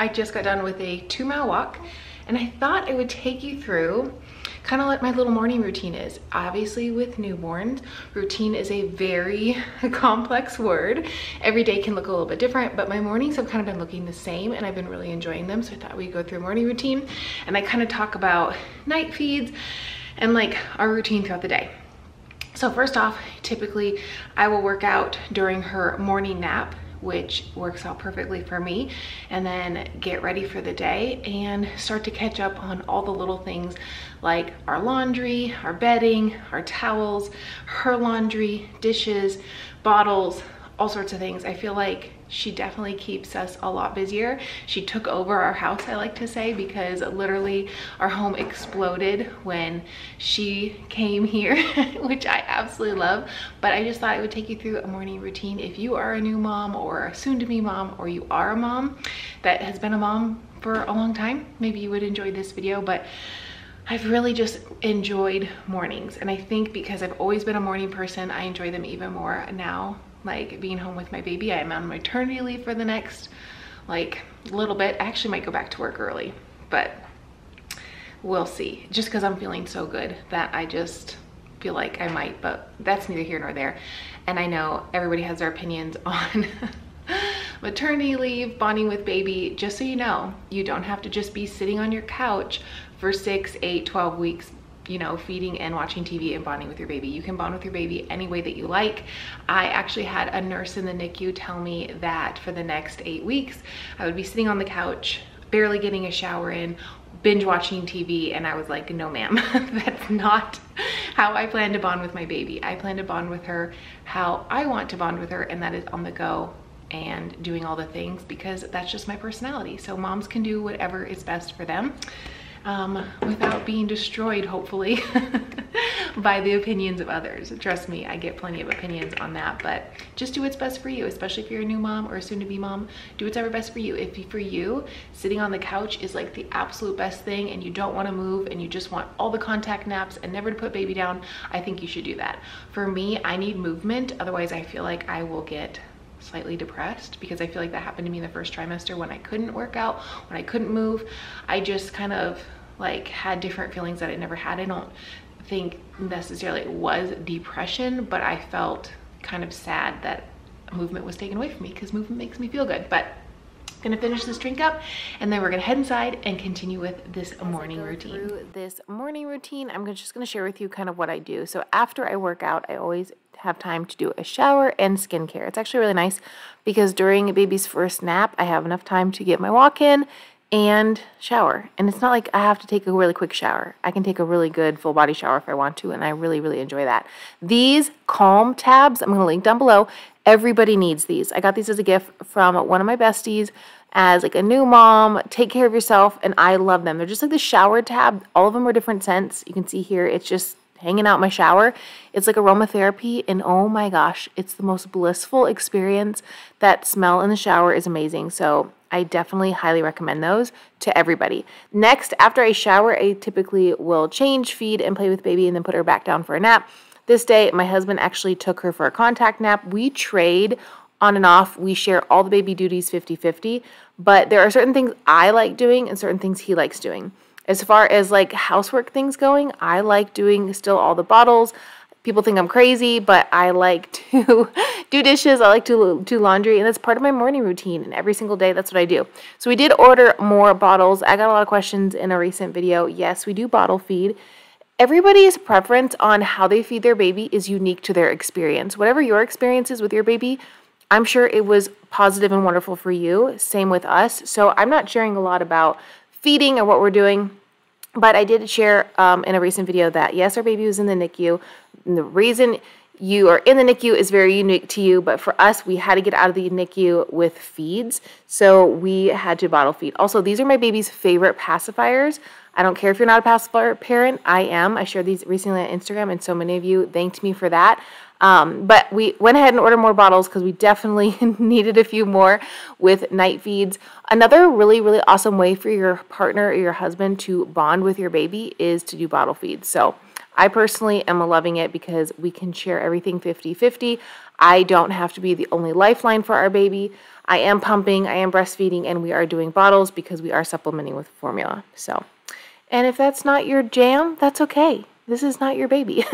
I just got done with a 2-mile walk, and I thought I would take you through kind of what my little morning routine is. Obviously with newborns, routine is a very complex word. Every day can look a little bit different, but my mornings have kind of been looking the same and I've been really enjoying them. So I thought we'd go through morning routine and I kind of talk about night feeds and like our routine throughout the day. So first off, typically I will work out during her morning nap, which works out perfectly for me, and then get ready for the day and start to catch up on all the little things like our laundry, our bedding, our towels, her laundry, dishes, bottles, all sorts of things. I feel like she definitely keeps us a lot busier. She took over our house, I like to say, because literally our home exploded when she came here, which I absolutely love. But I just thought I would take you through a morning routine. If you are a new mom or a soon-to-be mom, or you are a mom that has been a mom for a long time, maybe you would enjoy this video. But I've really just enjoyed mornings, and I think because I've always been a morning person, I enjoy them even more now. Like being home with my baby, I am on maternity leave for the next like little bit. I actually might go back to work early, but we'll see. Just because I'm feeling so good that I just feel like I might, but that's neither here nor there. And I know everybody has their opinions on maternity leave, bonding with baby. Just so you know, you don't have to just be sitting on your couch for 6, 8, 12 weeks, you know, feeding and watching TV and bonding with your baby. You can bond with your baby any way that you like. I actually had a nurse in the NICU tell me that for the next 8 weeks, I would be sitting on the couch, barely getting a shower in, binge watching TV, and I was like, no ma'am, that's not how I plan to bond with my baby. I plan to bond with her how I want to bond with her, and that is on the go and doing all the things, because that's just my personality. So moms can do whatever is best for them, without being destroyed, hopefully, by the opinions of others. Trust me, I get plenty of opinions on that, but just do what's best for you, especially if you're a new mom or a soon-to-be mom. Do whatever best for you. If for you, sitting on the couch is like the absolute best thing and you don't want to move and you just want all the contact naps and never to put baby down, I think you should do that. For me, I need movement. Otherwise, I feel like I will get slightly depressed, because I feel like that happened to me in the first trimester when I couldn't work out, when I couldn't move. I just kind of like had different feelings that I never had. I don't think necessarily it was depression, but I felt kind of sad that movement was taken away from me, because movement makes me feel good. But I'm gonna finish this drink up and then we're gonna head inside and continue with this morning routine. Through this morning routine, I'm just gonna share with you kind of what I do. So after I work out, I always have time to do a shower and skincare. It's actually really nice because during a baby's first nap, I have enough time to get my walk in and shower. And it's not like I have to take a really quick shower. I can take a really good full body shower if I want to, and I really, really enjoy that. These Calm tabs, I'm going to link down below. Everybody needs these. I got these as a gift from one of my besties as like a new mom. Take care of yourself, and I love them. They're just like the shower tab. All of them are different scents. You can see here, it's just hanging out in my shower. It's like aromatherapy, and oh my gosh, it's the most blissful experience. That smell in the shower is amazing. So I definitely highly recommend those to everybody. Next, after I shower, I typically will change, feed, and play with baby, and then put her back down for a nap. This day, my husband actually took her for a contact nap. We trade on and off. We share all the baby duties 50-50, but there are certain things I like doing and certain things he likes doing. As far as like housework things going, I like doing still all the bottles. People think I'm crazy, but I like to do dishes. I like to do laundry, and that's part of my morning routine. And every single day, that's what I do. So we did order more bottles. I got a lot of questions in a recent video. Yes, we do bottle feed. Everybody's preference on how they feed their baby is unique to their experience. Whatever your experience is with your baby, I'm sure it was positive and wonderful for you. Same with us. So I'm not sharing a lot about feeding or what we're doing, but I did share in a recent video that yes, our baby was in the NICU. And the reason you are in the NICU is very unique to you, but for us, we had to get out of the NICU with feeds, so we had to bottle feed. Also, these are my baby's favorite pacifiers. I don't care if you're not a pacifier parent, I am. I shared these recently on Instagram, and so many of you thanked me for that. But we went ahead and ordered more bottles because we definitely needed a few more with night feeds. Another really, really awesome way for your partner or your husband to bond with your baby is to do bottle feeds. So I personally am loving it because we can share everything 50-50. I don't have to be the only lifeline for our baby. I am pumping, I am breastfeeding, and we are doing bottles because we are supplementing with formula. So, and if that's not your jam, that's okay. This is not your baby.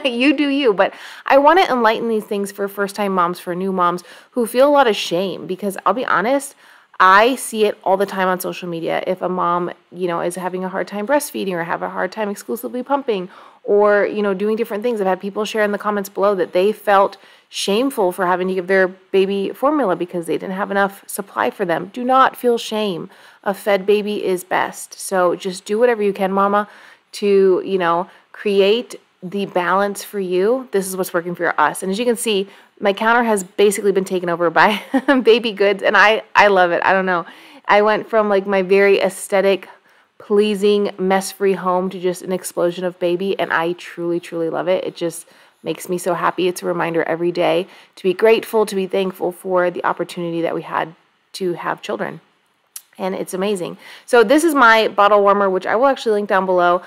You do you. But I want to enlighten these things for first-time moms, for new moms who feel a lot of shame, because I'll be honest, I see it all the time on social media. If a mom, is having a hard time breastfeeding or have a hard time exclusively pumping or, doing different things, I've had people share in the comments below that they felt shameful for having to give their baby formula because they didn't have enough supply for them. Do not feel shame. A fed baby is best. So just do whatever you can, mama, to, create the balance for you. This is what's working for us. And as you can see, my counter has basically been taken over by baby goods, and I love it. I don't know. I went from like my very aesthetic, pleasing, mess-free home to just an explosion of baby, and I truly, truly love it. It just makes me so happy. It's a reminder every day to be grateful, to be thankful for the opportunity that we had to have children. And it's amazing. So this is my bottle warmer, which I will actually link down below.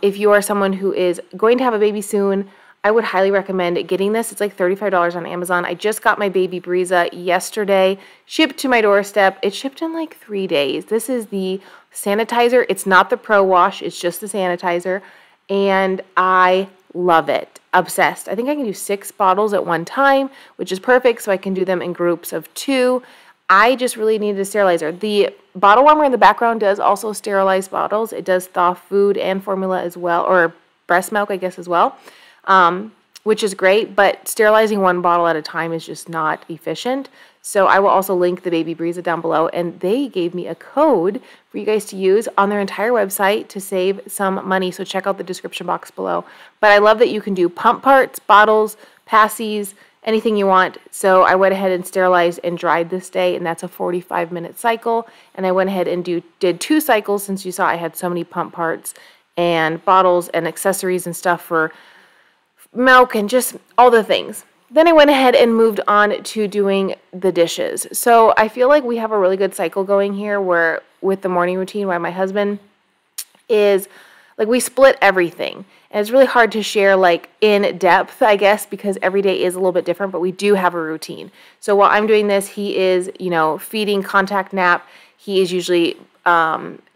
If you are someone who is going to have a baby soon, I would highly recommend getting this. It's like $35 on Amazon. I just got my baby Breeza yesterday, shipped to my doorstep. It shipped in like 3 days. This is the sanitizer. It's not the Pro Wash. It's just the sanitizer. And I love it. Obsessed. I think I can do 6 bottles at one time, which is perfect. So I can do them in groups of 2. I just really needed a sterilizer. The bottle warmer in the background does also sterilize bottles. It does thaw food and formula as well, or breast milk, I guess, as well, which is great. But sterilizing 1 bottle at a time is just not efficient. So I will also link the Baby Breeza down below. And they gave me a code for you guys to use on their entire website to save some money. So check out the description box below. But I love that you can do pump parts, bottles, passies, anything you want. So I went ahead and sterilized and dried this day, and that's a 45-minute cycle. And I went ahead and did 2 cycles since you saw I had so many pump parts and bottles and accessories and stuff for milk and just all the things. Then I went ahead and moved on to doing the dishes. So I feel like we have a really good cycle going here where with the morning routine, where my husband is like, we split everything. And it's really hard to share like in depth, I guess, because every day is a little bit different, but we do have a routine. So while I'm doing this, he is, feeding, contact nap. He is usually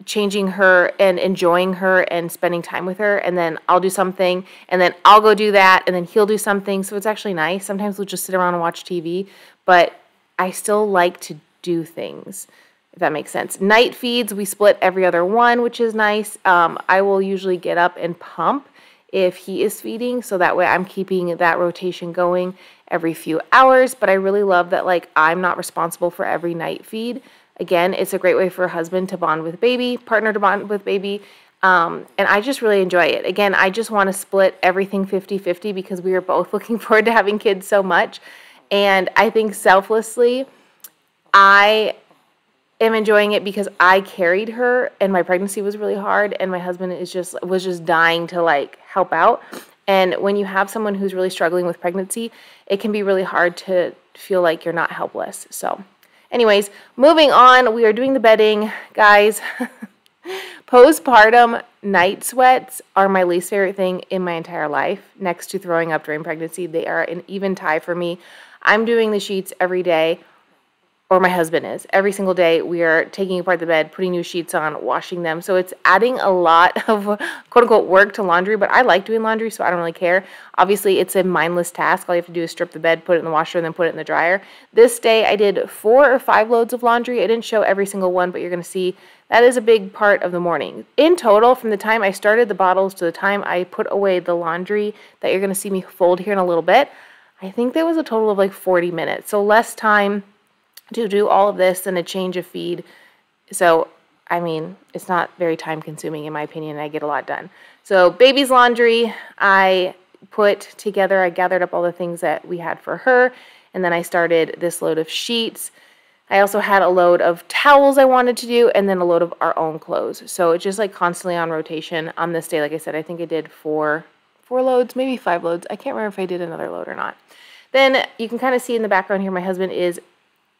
changing her and enjoying her and spending time with her. And then I'll do something, and then I'll go do that, and then he'll do something. So it's actually nice. Sometimes we'll just sit around and watch TV, but I still like to do things, if that makes sense. Night feeds, we split every other one, which is nice. I will usually get up and pump if he is feeding, so that way I'm keeping that rotation going every few hours. But I really love that, like, I'm not responsible for every night feed. Again, it's a great way for a husband to bond with baby, partner to bond with baby, and I just really enjoy it. Again, I just want to split everything 50-50 because we are both looking forward to having kids so much. And I think selflessly, I am enjoying it because I carried her and my pregnancy was really hard, and my husband was just dying to like help out. And when you have someone who's really struggling with pregnancy, it can be really hard to feel like you're not helpless. So anyways, moving on, we are doing the bedding, guys. Postpartum night sweats are my least favorite thing in my entire life. Next to throwing up during pregnancy, they are an even tie for me. I'm doing the sheets every day, or my husband is. Every single day, we are taking apart the bed, putting new sheets on, washing them. So it's adding a lot of quote-unquote work to laundry, but I like doing laundry, so I don't really care. Obviously, it's a mindless task. All you have to do is strip the bed, put it in the washer, and then put it in the dryer. This day, I did 4 or 5 loads of laundry. I didn't show every single one, but you're going to see that is a big part of the morning. In total, from the time I started the bottles to the time I put away the laundry that you're going to see me fold here in a little bit, I think there was a total of like 40 minutes. So less time to do all of this than a change of feed. So, I mean, it's not very time consuming in my opinion. I get a lot done. So baby's laundry, I gathered up all the things that we had for her, and then I started this load of sheets. I also had a load of towels I wanted to do, and then a load of our own clothes. So it's just like constantly on rotation. On this day, like I said, I think I did 4 loads, maybe 5 loads. I can't remember if I did another load or not. Then you can kind of see in the background here, my husband is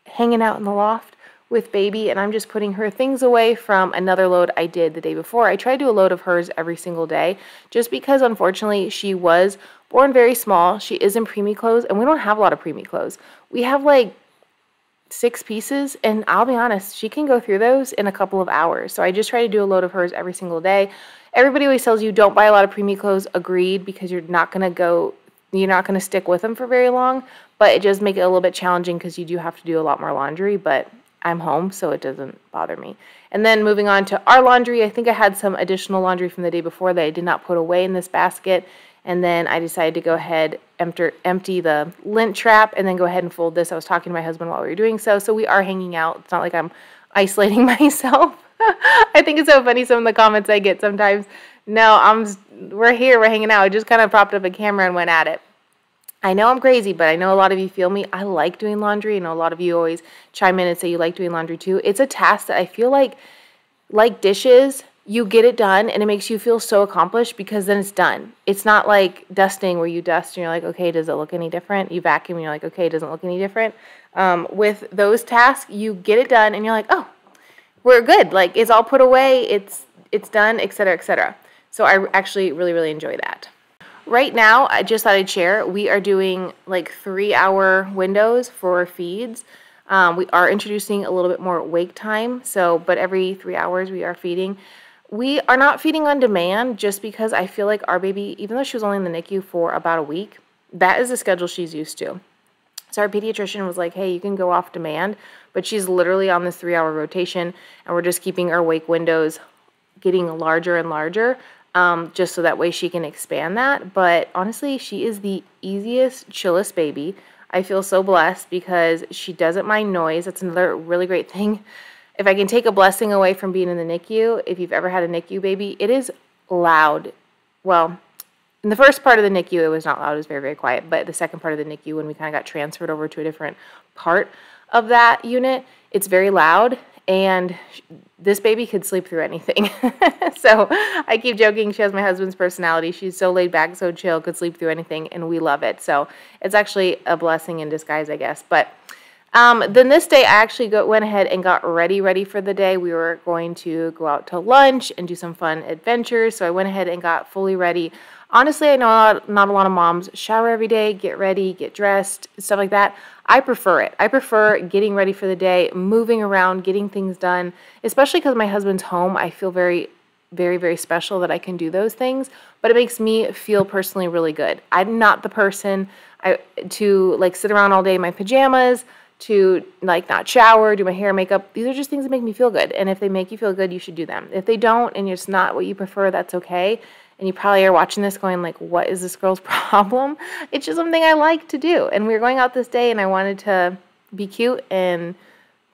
hanging out in the loft with baby, and I'm just putting her things away from another load I did the day before. I try to do a load of hers every single day just because unfortunately she was born very small. She is in preemie clothes, and we don't have a lot of preemie clothes. We have like 6 pieces, and I'll be honest, she can go through those in a couple of hours. So I just try to do a load of hers every single day. Everybody always tells you don't buy a lot of preemie clothes. Agreed, because you're not going to stick with them for very long, but it does make it a little bit challenging because you do have to do a lot more laundry, but I'm home, so it doesn't bother me. And then moving on to our laundry, I think I had some additional laundry from the day before that I did not put away in this basket. And then I decided to go ahead, empty the lint trap, and then go ahead and fold this. I was talking to my husband while we were doing so. So we are hanging out. It's not like I'm isolating myself. I think it's so funny, some of the comments I get sometimes. No, we're here, we're hanging out. I just kind of propped up a camera and went at it. I know I'm crazy, but I know a lot of you feel me. I like doing laundry. I know a lot of you always chime in and say you like doing laundry too. It's a task that I feel like dishes, you get it done and it makes you feel so accomplished because then it's done. It's not like dusting where you dust and you're like, okay, does it look any different? You vacuum and you're like, okay, it doesn't look any different. With those tasks, you get it done and you're like, oh, we're good. Like, it's all put away, it's done, etc., etc. So I actually really, really enjoy that. Right now, I just thought I'd share, we are doing like 3-hour windows for feeds. We are introducing a little bit more wake time, but every 3 hours we are feeding. We are not feeding on demand just because I feel like our baby, even though she was only in the NICU for about a week, that is the schedule she's used to. So our pediatrician was like, hey, you can go off demand, but she's literally on this 3-hour rotation, and we're just keeping our wake windows getting larger and larger, just so that way she can expand that. But honestly, she is the easiest, chillest baby. I feel so blessed because she doesn't mind noise. That's another really great thing. If I can take a blessing away from being in the NICU, if you've ever had a NICU baby, it is loud. Well, in the first part of the NICU, it was not loud. It was very, very quiet. But the second part of the NICU, when we kind of got transferred over to a different part of that unit, it's very loud. And this baby could sleep through anything. So I keep joking, she has my husband's personality. She's so laid back, so chill, could sleep through anything, and we love it. So it's actually a blessing in disguise, I guess. But then this day, I actually went ahead and got ready for the day. We were going to go out to lunch and do some fun adventures. So I went ahead and got fully ready. Honestly, I know not a lot of moms shower every day, get ready, get dressed, stuff like that. I prefer it. I prefer getting ready for the day, moving around, getting things done, especially because my husband's home. I feel very, very, very special that I can do those things, but it makes me feel personally really good. I'm not the person to like sit around all day in my pajamas, to like not shower, do my hair, makeup. These are just things that make me feel good. And if they make you feel good, you should do them. If they don't and it's not what you prefer, that's okay. And you probably are watching this going like, what is this girl's problem? It's just something I like to do. And we were going out this day and I wanted to be cute and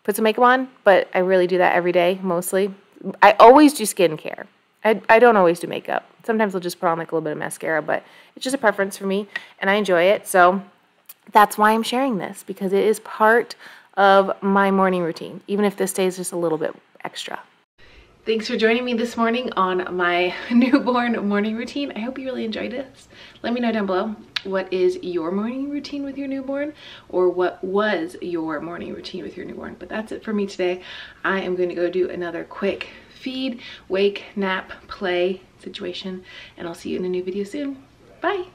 put some makeup on, but I really do that every day, mostly. I always do skincare. I don't always do makeup. Sometimes I'll just put on like a little bit of mascara, but it's just a preference for me and I enjoy it. So that's why I'm sharing this, because it is part of my morning routine, even if this day is just a little bit extra. Thanks for joining me this morning on my newborn morning routine. I hope you really enjoyed this. Let me know down below, what is your morning routine with your newborn, or what was your morning routine with your newborn? But that's it for me today. I am going to go do another quick feed, wake, nap, play situation, and I'll see you in a new video soon. Bye.